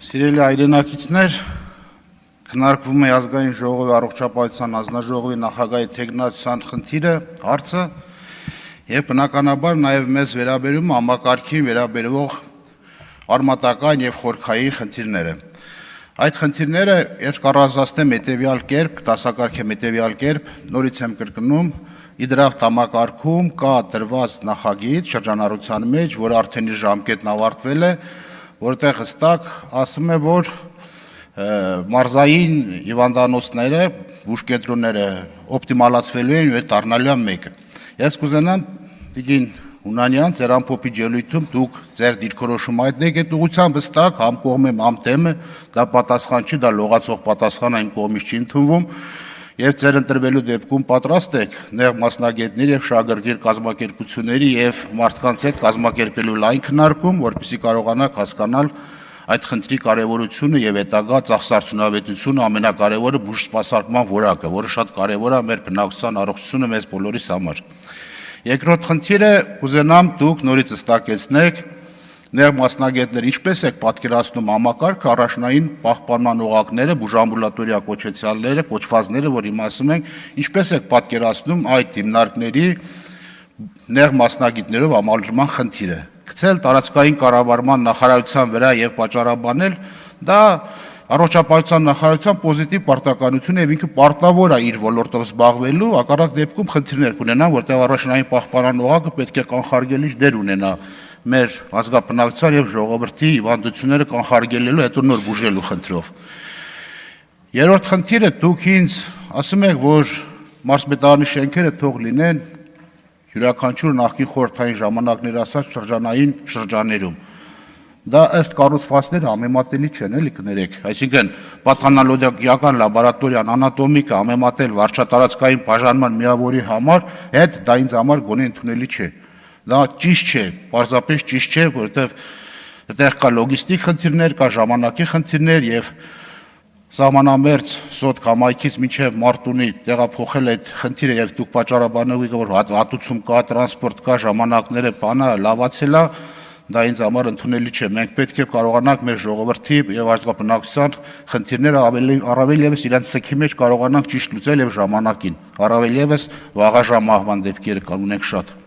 Սիրելի հայրենակիցներ, քննարկվում է ազգային ժողովի առողջապահության հանձնաժողովի նախագահի թեկնածության խնդիրը, հարցը եւ բնականաբար նաեւ մեզ վերաբերում համակարգին վերաբերող արմատական եւ խորքային խնդիրները։ Այդ խնդիրները ես կառանձնացնեմ հետեւյալ կերպ, դասակարգեմ հետեւյալ կերպ, նորից եմ կրկնում, իդրավ համակարգում կա դրված նախագիծ շրջանառության մեջ, որ արդեն իր ժամկետն ավարտվել է, որտեղ հստակ ասում է, որ մարզային հիվանդանոցները, բուժկենտրոնները օպտիմալացվելու են եւ դառնալու են մեկը։ Ես կուզենամ Տիկին Հունանյան, ձեր ամփոփիչ ելույթում դուք ձեր դիրքորոշումը հայտնեք այդ ուղղությամբ հստակ, համ կողմ եմ, համ դեմ է, դա պատասխան չի, դա լողացող պատասխան այն կողմից չի ընդունվում, եւ ձեր ընտրվելու դեպքում պատրաստ եք նեղ մասնագետների եւ շահագրգիռ կազմակերպությունների եւ մարդկանց հետ կազմակերպելու լայն քննարկում, որպեսզի կարողանաք հասկանալ այդ խնդրի կարևորությունը եւ հետագա ծախսարդյունավետությունը ամենակարևորը բուժսպասարկման որակը, որը շատ կարևոր է մեր բնակչության առողջությունը մեզ բոլորիս համար։ Երկրորդ խնդիրը կուզենամ դուք նորից հստակեցնեք նեղ մասնագետներ ինչպես եք պատկերացնում համակարգ առաջնային պահպանման օղակները, բուժամբուլատորիա կոչեցյալները, կոչվածները, որ հիմա ասում ենք, ինչպես եք պատկերացնում այդ հիմնարկների նեղ մասնագետներով համալրման խնդիրը։ Գցել տարածքային կառավարման նախարարության վրա եւ պատճառաբանել, դա առողջապահության նախարարության պոզիտիվ պարտականություն եւ ինքը պարտավոր է իր ոլորտով զբաղվելու, հակառակ դեպքում խնդիրներ կունենան, որտեղ առաջնային պահպանման օղակը պետք է կանխարգելիչ դեր ունենա մեր ազգաբնակչության եւ ժողովրդի հիվանդությունները կանխարգելելու, հետո նոր բուժելու խնդրով։ Երրորդ խնդիրը դուք ինձ ասում եք, որ մարզպետարանի շենքերը թող լինեն յուրաքանչյուր նախկին խորհրդային ժամանակներ ասած շրջանային շրջաներում։ Դա ըստ կառուցվածքները համեմատելի չեն, էլի կներեք, այսինքն պաթանոլոգիական լաբորատորիան, անատոմիկը համեմատել վարչատարածքային բաժանման միավորի համար, հետ դա ինձ համար գոնե ընդունելի չէ։ Դա ճիշտ չէ, պարզապես ճիշտ չէ, որովհետև այդտեղ կա լոգիստիկ խնդիրներ, կա ժամանակի խնդիրներ եւ սահմանամերձ սոտ կամայքից մինչև Մարտունի տեղափոխել այդ խնդիրը եւ դուք պատճառաբանելու եք, որ հատուցում կա, տրանսպորտ կա, ժամանակները բանը լավացել է, դա ինձ համար ընդունելի չէ։ Մենք պետք է կարողանանք մեր ժողովրդի եւ ազգաբնակչության խնդիրները առավել եւս իրենց սքի մեջ կարողանանք ճիշտ լուծել եւ ժամանակին։ Առավել եւս վաղաժամ մահվան դեպքերը կան ունենք շատ։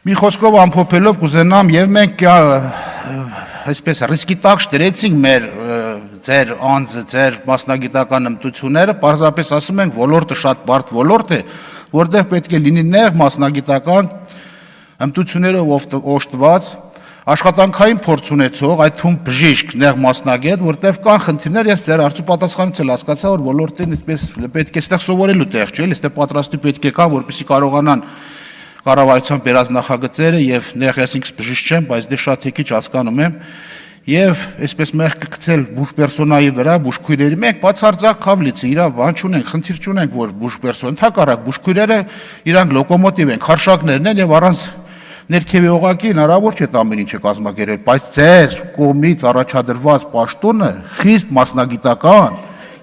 Մի խոսքով ամփոփելով կուզենամ եւ մենք այսպես ռիսկի տակ շտրեցինք մեր ձեր անձը, ձեր մասնագիտական հմտությունները, պարզապես ասում ենք ոլորտը շատ բարդ ոլորտ է, որտեղ պետք է լինի նեղ մասնագիտական հմտություններով օժտված, աշխատանքային փորձ ունեցող, այդ թվում բժիշկ, նեղ մասնագետ, որտեղ կան խնդիրներ, ես ձեր հարցու պատասխանից էլ հասկացա, որ ոլորտին այդպես պետք է այստեղ սովորելու տեղ չէ, այստեղ պատրաստի պետք է կան, որպեսզի կարողանան կառավարության բերած նախագծերը եւ նեղ ես ինքս բժիշկ չեմ, բայց դե շատ քիչ հասկանում եմ եւ այսպես մեղք գցել բուժ պերսոնայի վրա, բուժքույրերի, մենք բացարձակ քավլիցը իրա բան չունենք, խնդիր չունենք, որ բուժ պերսոն, ընդհակառակ բուժքույրերը իրանք լոկոմոտիվ են, խարշակներն են եւ առանց ներքևի օղակի հնարավոր չէ ամեն ինչը կազմակերպել, բայց ձեր կողմից առաջադրված պաշտոնը խիստ մասնագիտական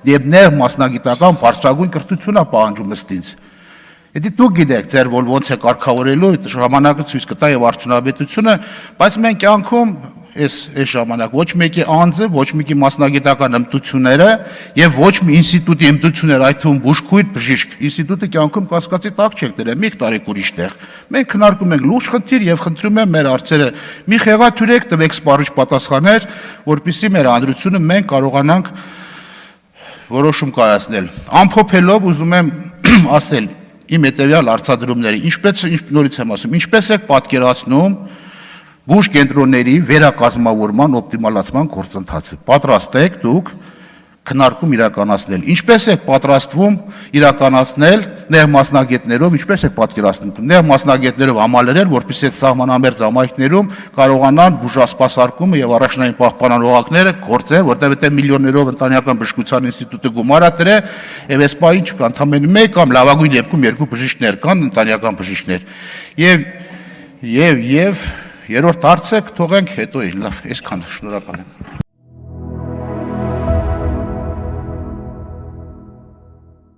եւ նեղ մասնագիտական բարձրագույն կրթություն է պահանջում ըստ ինձ։ Եթե դուք գիտեք ձեր ոնց է կարգավորելու, ժամանակը ցույց կտա եւ արդյունավետությունը, բայց մենք կյանքում այս ժամանակ ոչ մեկի անձը, ոչ մեկի մասնագիտական հմտությունները եւ ոչ մի ինստիտուտի հմտությունները, այդ թվում բուժքույր, բժիշկ, ինստիտուտը կյանքում կասկածի տակ չեք դրել, մի տարեք ուրիշ տեղ։ Մենք քննարկում ենք լուրջ խնդիր եւ խնդրում եմ մեր հարցերը մի խեղաթյուրեք տվեք սպառիչ պատասխաններ, որպեսզի մեր հանրությունը մենք կարողանանք որոշում կայացնել։ Ամփոփելով ուզում եմ ասել իմ հետեւյալ հարցադրումները, ինչպես նորից եմ ասում, ինչպես եք պատկերացնում բուժ կենտրոնների վերակազմավորման օպտիմալացման գործընթացը։ Պատրաստ եք դուք քննարկում իրականացնել։ Ինչպես եք պատրաստվում իրականացնել նեղ մասնագետներով, ինչպես եք պատկերացնում նեղ մասնագետներով համալրել, որպեսզի այդ սահմանամերձ համայնքներում կարողանան բուժասպասարկումը եւ առաջնային պահպանման օղակները գործեն, որտեղ այդ միլիոններով ընտանեկան բժշկության ինստիտուտը գումար է դրել, եւ այս պահին չկա ընդամենը մեկ կամ լավագույն դեպքում երկու բժիշկներ կան, ընտանեկան բժիշկներ։ Եվ երրորդ հարցը թողենք հետո, լավ, այսքանը, շնորհակալ եմ։